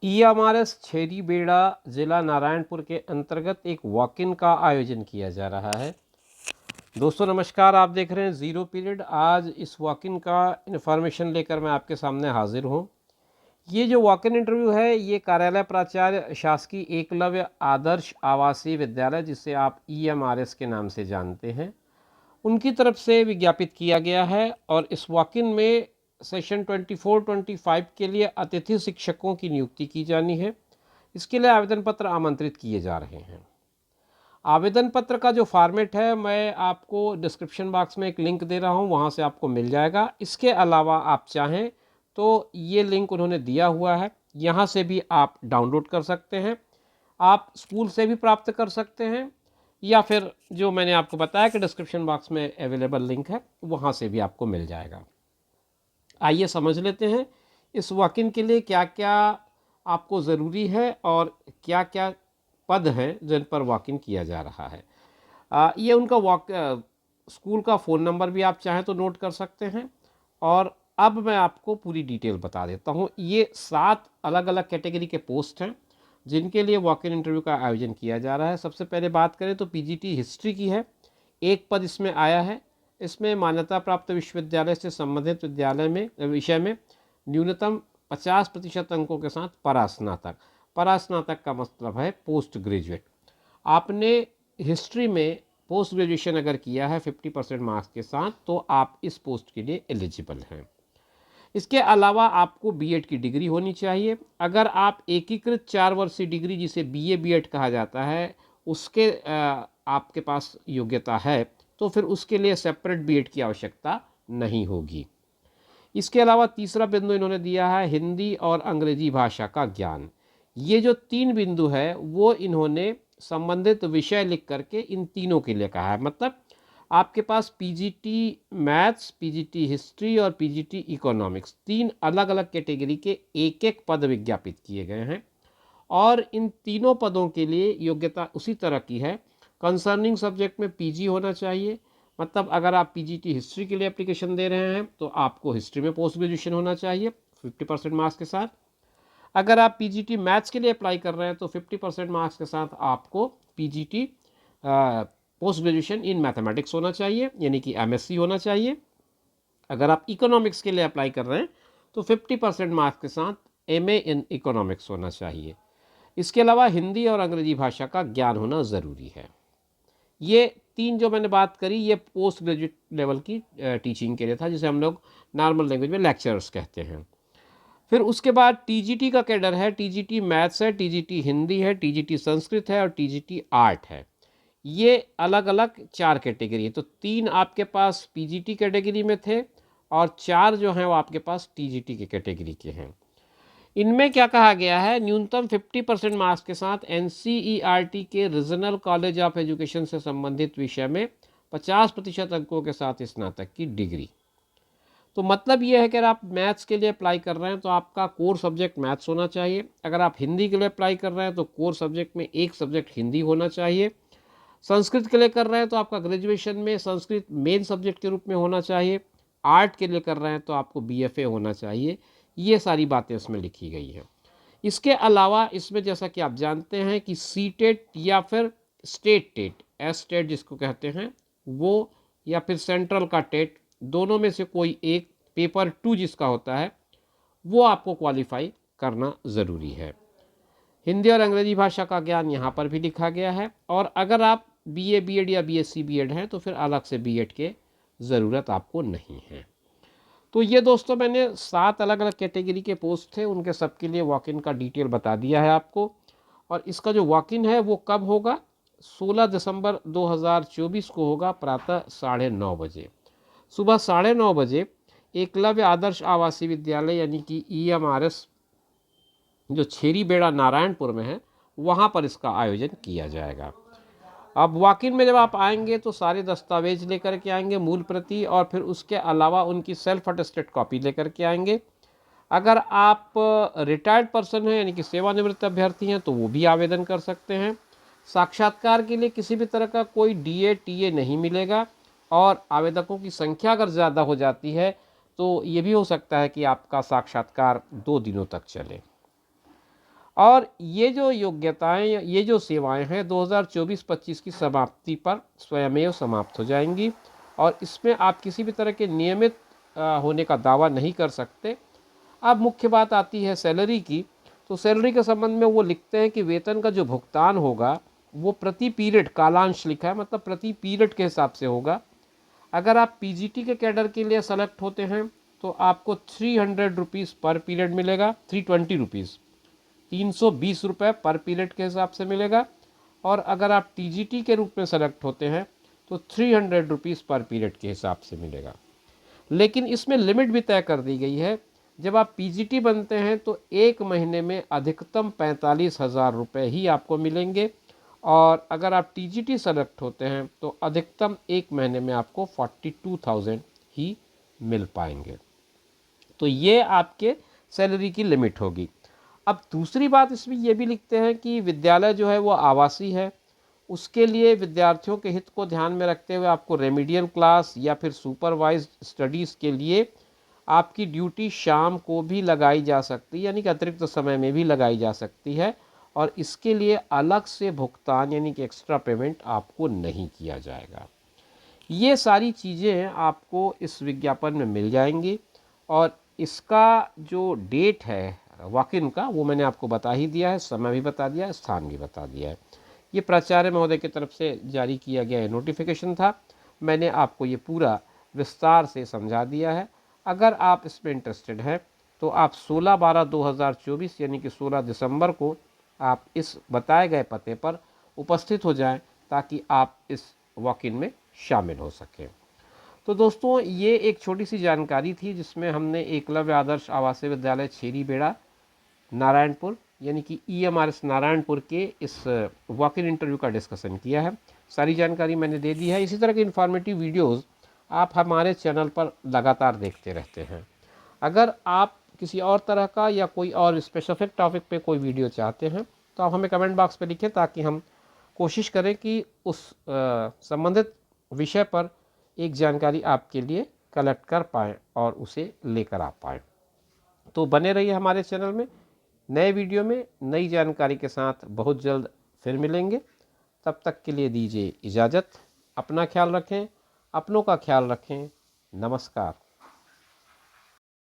EMRS छेरीबेड़ा जिला नारायणपुर के अंतर्गत एक वॉक इन का आयोजन किया जा रहा है। दोस्तों नमस्कार, आप देख रहे हैं ज़ीरो पीरियड। आज इस वॉक इन का इन्फॉर्मेशन लेकर मैं आपके सामने हाजिर हूँ। ये जो वॉक इन इंटरव्यू है ये कार्यालय प्राचार्य शासकीय एकलव्य आदर्श आवासीय विद्यालय, जिसे आप ईएमआरएस के नाम से जानते हैं, उनकी तरफ से विज्ञापित किया गया है। और इस वॉक इन में सेशन 24-25 के लिए अतिथि शिक्षकों की नियुक्ति की जानी है। इसके लिए आवेदन पत्र आमंत्रित किए जा रहे हैं। आवेदन पत्र का जो फॉर्मेट है मैं आपको डिस्क्रिप्शन बॉक्स में एक लिंक दे रहा हूं, वहां से आपको मिल जाएगा। इसके अलावा आप चाहें तो ये लिंक उन्होंने दिया हुआ है, यहाँ से भी आप डाउनलोड कर सकते हैं। आप स्कूल से भी प्राप्त कर सकते हैं, या फिर जो मैंने आपको बताया कि डिस्क्रिप्शन बॉक्स में अवेलेबल लिंक है, वहाँ से भी आपको मिल जाएगा। आइए समझ लेते हैं इस वॉक इन के लिए क्या क्या आपको ज़रूरी है और क्या क्या पद हैं जिन पर वॉक इन किया जा रहा है। ये उनका स्कूल का फ़ोन नंबर भी आप चाहें तो नोट कर सकते हैं। और अब मैं आपको पूरी डिटेल बता देता हूँ। ये 7 अलग अलग कैटेगरी के पोस्ट हैं जिनके लिए वॉक इन इंटरव्यू का आयोजन किया जा रहा है। सबसे पहले बात करें तो पीजीटी हिस्ट्री की है। एक पद इसमें आया है। इसमें मान्यता प्राप्त विश्वविद्यालय से संबंधित विद्यालय में विषय में न्यूनतम 50% अंकों के साथ परास्नातक। परास्नातक का मतलब है पोस्ट ग्रेजुएट। आपने हिस्ट्री में पोस्ट ग्रेजुएशन अगर किया है 50% मार्क्स के साथ, तो आप इस पोस्ट के लिए एलिजिबल हैं। इसके अलावा आपको बीएड की डिग्री होनी चाहिए। अगर आप एकीकृत 4 वर्षीय डिग्री, जिसे बीए बीएड कहा जाता है, उसके आपके पास योग्यता है, तो फिर उसके लिए सेपरेट बीएड की आवश्यकता नहीं होगी। इसके अलावा तीसरा बिंदु इन्होंने दिया है हिंदी और अंग्रेजी भाषा का ज्ञान। ये जो 3 बिंदु है वो इन्होंने संबंधित विषय लिख करके इन तीनों के लिए कहा है। मतलब आपके पास पीजीटी मैथ्स, पीजीटी हिस्ट्री और पीजीटी इकोनॉमिक्स, 3 अलग अलग कैटेगरी के एक एक पद विज्ञापित किए गए हैं। और इन तीनों पदों के लिए योग्यता उसी तरह की है। कंसर्निंग सब्जेक्ट में पीजी होना चाहिए। मतलब अगर आप पीजीटी हिस्ट्री के लिए एप्लीकेशन दे रहे हैं तो आपको हिस्ट्री में पोस्ट ग्रेजुएशन होना चाहिए 50% मार्क्स के साथ। अगर आप पीजीटी मैथ्स के लिए अप्लाई कर रहे हैं तो 50% मार्क्स के साथ आपको PGT post graduation in mathematics होना चाहिए, यानी कि एमएससी होना चाहिए। अगर आप इकोनॉमिक्स के लिए अप्लाई कर रहे हैं तो 50% मार्क्स के साथ एमए इन इकोनॉमिक्स होना चाहिए। इसके अलावा हिंदी और अंग्रेजी भाषा का ज्ञान होना ज़रूरी है। ये 3 जो मैंने बात करी ये पोस्ट ग्रेजुएट लेवल की टीचिंग के लिए था, जिसे हम लोग नॉर्मल लैंग्वेज में लेक्चरर्स कहते हैं। फिर उसके बाद टीजीटी का कैडर है। टीजीटी मैथ्स है, टीजीटी हिंदी है, टीजीटी संस्कृत है और टीजीटी आर्ट है। ये अलग अलग 4 कैटेगरी है। तो 3 आपके पास पीजीटी कैटेगरी में थे और 4 जो हैं वो आपके पास टीजीटी के कैटेगरी के हैं। इनमें क्या कहा गया है, न्यूनतम 50% मार्क्स के साथ एनसीईआरटी के रीजनल कॉलेज ऑफ एजुकेशन से संबंधित विषय में 50% अंकों के साथ स्नातक की डिग्री। तो मतलब ये है कि अगर आप मैथ्स के लिए अप्लाई कर रहे हैं तो आपका कोर सब्जेक्ट मैथ्स होना चाहिए। अगर आप हिंदी के लिए अप्लाई कर रहे हैं तो कोर सब्जेक्ट में एक सब्जेक्ट हिंदी होना चाहिए। संस्कृत के लिए कर रहे हैं तो आपका ग्रेजुएशन में संस्कृत मेन सब्जेक्ट के रूप में होना चाहिए। आर्ट के लिए कर रहे हैं तो आपको बीएफए होना चाहिए। ये सारी बातें इसमें लिखी गई हैं। इसके अलावा इसमें जैसा कि आप जानते हैं कि सीटेट या फिर स्टेट टेट, एस टेट जिसको कहते हैं वो, या फिर सेंट्रल का टेट, दोनों में से कोई एक, पेपर 2 जिसका होता है, वो आपको क्वालिफाई करना ज़रूरी है। हिंदी और अंग्रेजी भाषा का ज्ञान यहाँ पर भी लिखा गया है। और अगर आप बीए बीएड या बीएससी बीएड हैं तो फिर अलग से बीएड के ज़रूरत आपको नहीं है। तो ये दोस्तों मैंने 7 अलग अलग कैटेगरी के पोस्ट थे, उनके सबके लिए वॉक इन का डिटेल बता दिया है आपको। और इसका जो वॉक इन है वो कब होगा, 16 दिसंबर 2024 को होगा, प्रातः 9:30 बजे। सुबह 9:30 बजे एकलव्य आदर्श आवासीय विद्यालय यानी कि ईएमआरएस जो छेरीबेड़ा नारायणपुर में है, वहाँ पर इसका आयोजन किया जाएगा। अब वॉक इन में जब आप आएंगे तो सारे दस्तावेज लेकर के आएंगे, मूल प्रति, और फिर उसके अलावा उनकी सेल्फ अटेस्टेड कॉपी लेकर के आएंगे। अगर आप रिटायर्ड पर्सन हैं यानी कि सेवानिवृत्त अभ्यर्थी हैं तो वो भी आवेदन कर सकते हैं। साक्षात्कार के लिए किसी भी तरह का कोई डीए टीए नहीं मिलेगा। और आवेदकों की संख्या अगर ज़्यादा हो जाती है तो ये भी हो सकता है कि आपका साक्षात्कार 2 दिनों तक चले। और ये जो योग्यताएं, ये जो सेवाएं हैं 2024-25 की समाप्ति पर स्वयमेव समाप्त हो जाएंगी और इसमें आप किसी भी तरह के नियमित होने का दावा नहीं कर सकते। अब मुख्य बात आती है सैलरी की। तो सैलरी के संबंध में वो लिखते हैं कि वेतन का जो भुगतान होगा वो प्रति पीरियड, कालांश लिखा है, मतलब प्रति पीरियड के हिसाब से होगा। अगर आप पीजीटी के कैडर के लिए सेलेक्ट होते हैं तो आपको 300 रुपीज़ पर पीरियड मिलेगा, 320 रुपीज़, 320 रुपये पर पीरियड के हिसाब से मिलेगा। और अगर आप टीजीटी के रूप में सेलेक्ट होते हैं तो 300 रुपीज़ पर पीरियड के हिसाब से मिलेगा। लेकिन इसमें लिमिट भी तय कर दी गई है। जब आप पीजीटी बनते हैं तो एक महीने में अधिकतम 45,000 रुपये ही आपको मिलेंगे और अगर आप टीजीटी सेलेक्ट होते हैं तो अधिकतम एक महीने में आपको 42,000 ही मिल पाएंगे। तो ये आपके सैलरी की लिमिट होगी। अब दूसरी बात इसमें ये भी लिखते हैं कि विद्यालय जो है वो आवासीय है, उसके लिए विद्यार्थियों के हित को ध्यान में रखते हुए आपको रेमिडियल क्लास या फिर सुपरवाइज्ड स्टडीज़ के लिए आपकी ड्यूटी शाम को भी लगाई जा सकती है, यानी कि अतिरिक्त समय में भी लगाई जा सकती है और इसके लिए अलग से भुगतान यानी कि एक्स्ट्रा पेमेंट आपको नहीं किया जाएगा। ये सारी चीज़ें आपको इस विज्ञापन में मिल जाएंगी और इसका जो डेट है वॉक इन का वो मैंने आपको बता ही दिया है, समय भी बता दिया है, स्थान भी बता दिया है। ये प्राचार्य महोदय की तरफ से जारी किया गया नोटिफिकेशन था। मैंने आपको ये पूरा विस्तार से समझा दिया है। अगर आप इसमें इंटरेस्टेड हैं तो आप 16/12/2024 यानी कि 16 दिसंबर को आप इस बताए गए पते पर उपस्थित हो जाएं ताकि आप इस वॉक इन में शामिल हो सकें। तो दोस्तों ये एक छोटी सी जानकारी थी जिसमें हमने एकलव्य आदर्श आवासीय विद्यालय छेरी बेड़ा नारायणपुर यानी कि EMRS नारायणपुर के इस वॉक इन इंटरव्यू का डिस्कशन किया है। सारी जानकारी मैंने दे दी है। इसी तरह के इन्फॉर्मेटिव वीडियोस आप हमारे चैनल पर लगातार देखते रहते हैं। अगर आप किसी और तरह का या कोई और स्पेसिफिक टॉपिक पे कोई वीडियो चाहते हैं तो आप हमें कमेंट बॉक्स पे लिखें ताकि हम कोशिश करें कि उस संबंधित विषय पर एक जानकारी आपके लिए कलेक्ट कर पाएँ और उसे लेकर आ पाएँ। तो बने रहिए हमारे चैनल में। नए वीडियो में नई जानकारी के साथ बहुत जल्द फिर मिलेंगे। तब तक के लिए दीजिए इजाज़त। अपना ख्याल रखें, अपनों का ख्याल रखें। नमस्कार।